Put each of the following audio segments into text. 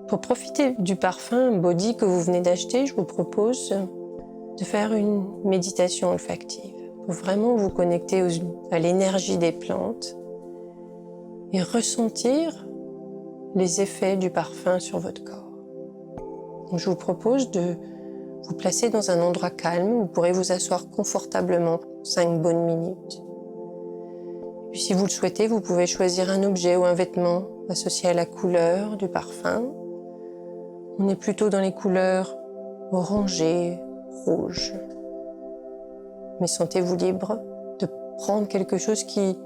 Pour profiter du parfum body que vous venez d'acheter, je vous propose de faire une méditation olfactive pour vraiment vous connecter à l'énergie des plantes et ressentir les effets du parfum sur votre corps. Donc, je vous propose de vous placer dans un endroit calme où vous pourrez vous asseoir confortablement 5 bonnes minutes. Puis si vous le souhaitez, vous pouvez choisir un objet ou un vêtement associé à la couleur du parfum. On est plutôt dans les couleurs orangées, rouges. Mais sentez-vous libre de prendre quelque chose qui,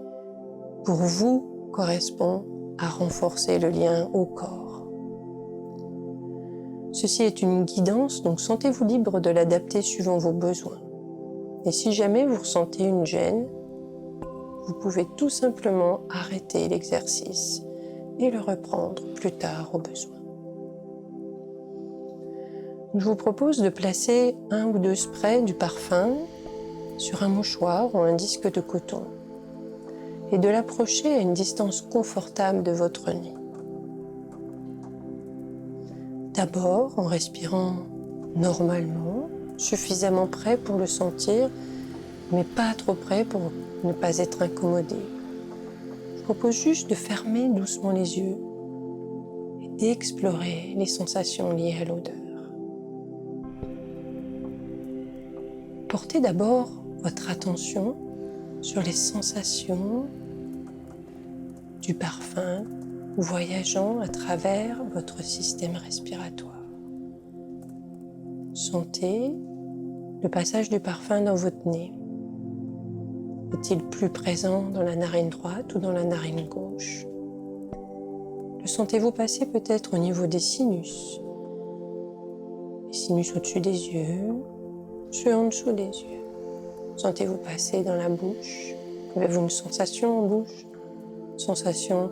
pour vous, correspond à renforcer le lien au corps. Ceci est une guidance, donc sentez-vous libre de l'adapter suivant vos besoins. Et si jamais vous ressentez une gêne, vous pouvez tout simplement arrêter l'exercice et le reprendre plus tard au besoin. Je vous propose de placer 1 ou 2 sprays du parfum sur un mouchoir ou un disque de coton et de l'approcher à une distance confortable de votre nez. D'abord en respirant normalement, suffisamment près pour le sentir, mais pas trop près pour ne pas être incommodé. Je vous propose juste de fermer doucement les yeux et d'explorer les sensations liées à l'odeur. Portez d'abord votre attention sur les sensations du parfum voyageant à travers votre système respiratoire. Sentez le passage du parfum dans votre nez. Est-il plus présent dans la narine droite ou dans la narine gauche? Le sentez-vous passer peut-être au niveau des sinus? Les sinus au-dessus des yeux, ceux en dessous des yeux. Sentez-vous passer dans la bouche? Avez-vous une sensation en bouche? Une sensation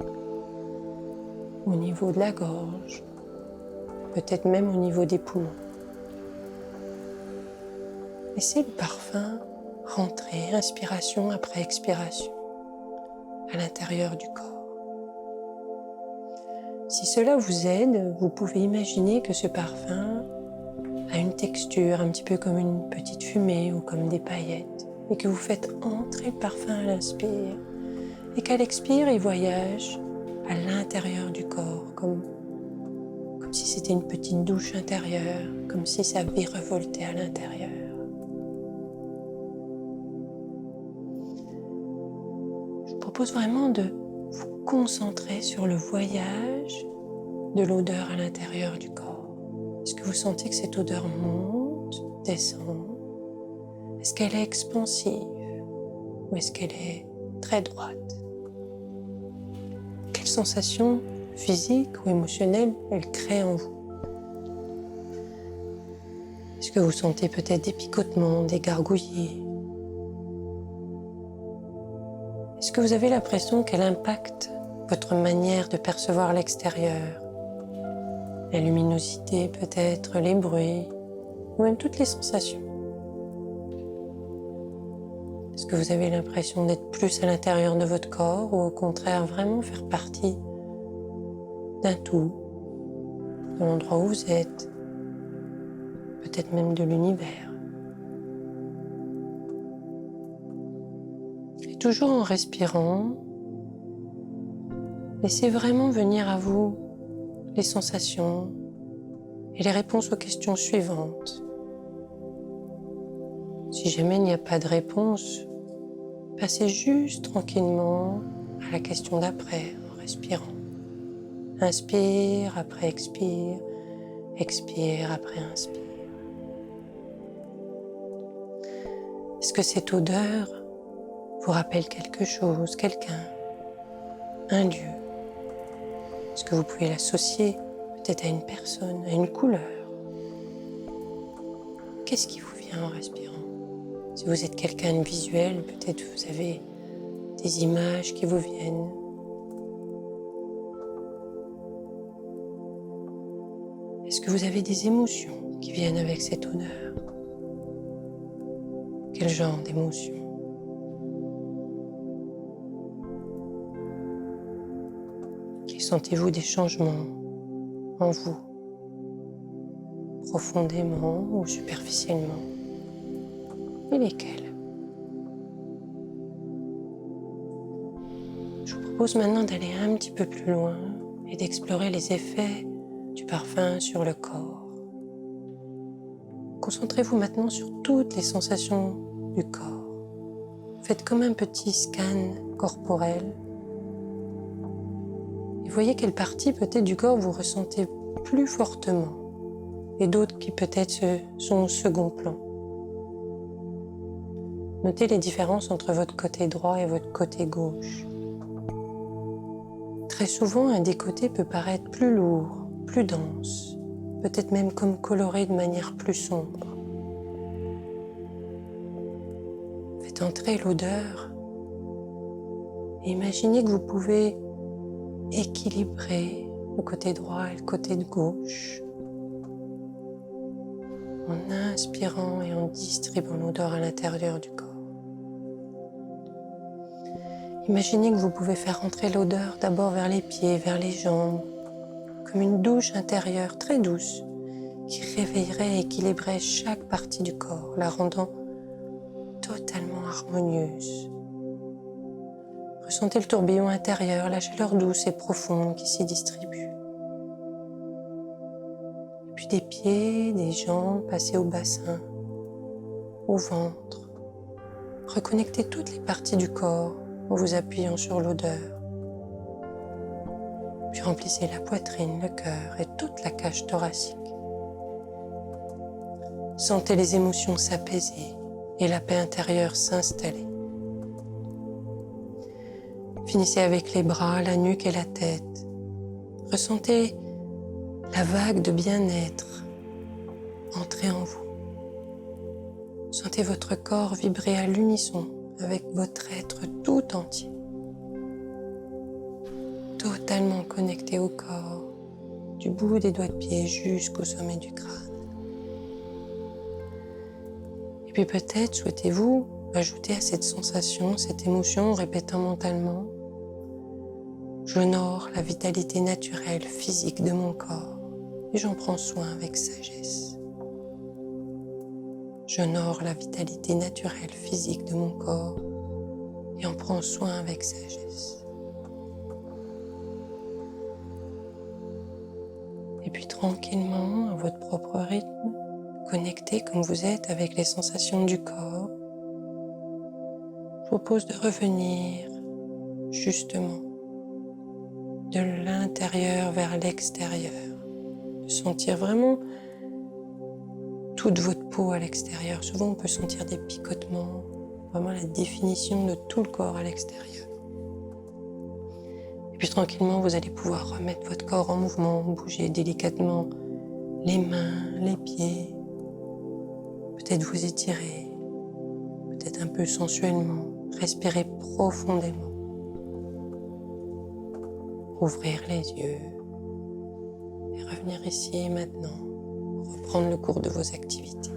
au niveau de la gorge, peut-être même au niveau des poumons. Laissez le parfum rentrer, inspiration après expiration, à l'intérieur du corps. Si cela vous aide, vous pouvez imaginer que ce parfum a une texture un petit peu comme une petite fumée ou comme des paillettes, et que vous faites entrer le parfum à l'inspire, et qu'à l'expire, il voyage à l'intérieur du corps, comme si c'était une petite douche intérieure, comme si ça virevoltait à l'intérieur. Je vous propose vraiment de vous concentrer sur le voyage de l'odeur à l'intérieur du corps. Est-ce que vous sentez que cette odeur monte, descend? Est-ce qu'elle est expansive ou est-ce qu'elle est très droite? Quelles sensations physiques ou émotionnelles elle crée en vous? Est-ce que vous sentez peut-être des picotements, des gargouillis? Est-ce que vous avez l'impression qu'elle impacte votre manière de percevoir l'extérieur? La luminosité peut-être, les bruits, ou même toutes les sensations. Est-ce que vous avez l'impression d'être plus à l'intérieur de votre corps ou au contraire vraiment faire partie d'un tout, de l'endroit où vous êtes, peut-être même de l'univers? Et toujours en respirant, laissez vraiment venir à vous les sensations et les réponses aux questions suivantes. Si jamais il n'y a pas de réponse, passez juste tranquillement à la question d'après en respirant. Inspire après expire, expire après inspire. Est-ce que cette odeur vous rappelle quelque chose, quelqu'un, un lieu? Est-ce que vous pouvez l'associer peut-être à une personne, à une couleur? Qu'est-ce qui vous vient en respirant? Si vous êtes quelqu'un de visuel, peut-être vous avez des images qui vous viennent. Est-ce que vous avez des émotions qui viennent avec cette odeur? Quel genre d'émotions? Sentez-vous des changements en vous, profondément ou superficiellement, et lesquels. Je vous propose maintenant d'aller un petit peu plus loin et d'explorer les effets du parfum sur le corps. Concentrez-vous maintenant sur toutes les sensations du corps. Faites comme un petit scan corporel et voyez quelle partie peut-être du corps vous ressentez plus fortement et d'autres qui peut-être sont au second plan. Notez les différences entre votre côté droit et votre côté gauche. Très souvent, un des côtés peut paraître plus lourd, plus dense, peut-être même comme coloré de manière plus sombre. Faites entrer l'odeur et imaginez que vous pouvez équilibrer le côté droit et le côté de gauche en inspirant et en distribuant l'odeur à l'intérieur du corps. Imaginez que vous pouvez faire entrer l'odeur d'abord vers les pieds, vers les jambes, comme une douche intérieure très douce qui réveillerait et équilibrerait chaque partie du corps, la rendant totalement harmonieuse. Ressentez le tourbillon intérieur, la chaleur douce et profonde qui s'y distribue. Puis des pieds, des jambes, passez au bassin, au ventre. Reconnectez toutes les parties du corps en vous appuyant sur l'odeur. Puis remplissez la poitrine, le cœur et toute la cage thoracique. Sentez les émotions s'apaiser et la paix intérieure s'installer. Finissez avec les bras, la nuque et la tête. Ressentez la vague de bien-être entrer en vous. Sentez votre corps vibrer à l'unisson avec votre être tout entier. Totalement connecté au corps, du bout des doigts de pied jusqu'au sommet du crâne. Et puis peut-être souhaitez-vous ajouter à cette sensation, cette émotion en répétant mentalement « J'honore la vitalité naturelle physique de mon corps et j'en prends soin avec sagesse. » J'honore la vitalité naturelle physique de mon corps et en prends soin avec sagesse. Et puis tranquillement, à votre propre rythme, connecté comme vous êtes avec les sensations du corps, je vous propose de revenir justement de l'intérieur vers l'extérieur, de sentir vraiment toute votre peau à l'extérieur. Souvent, on peut sentir des picotements, vraiment la définition de tout le corps à l'extérieur. Et puis tranquillement, vous allez pouvoir remettre votre corps en mouvement, bouger délicatement les mains, les pieds, peut-être vous étirer, peut-être un peu sensuellement, respirer profondément. Ouvrir les yeux et revenir ici et maintenant pour reprendre le cours de vos activités.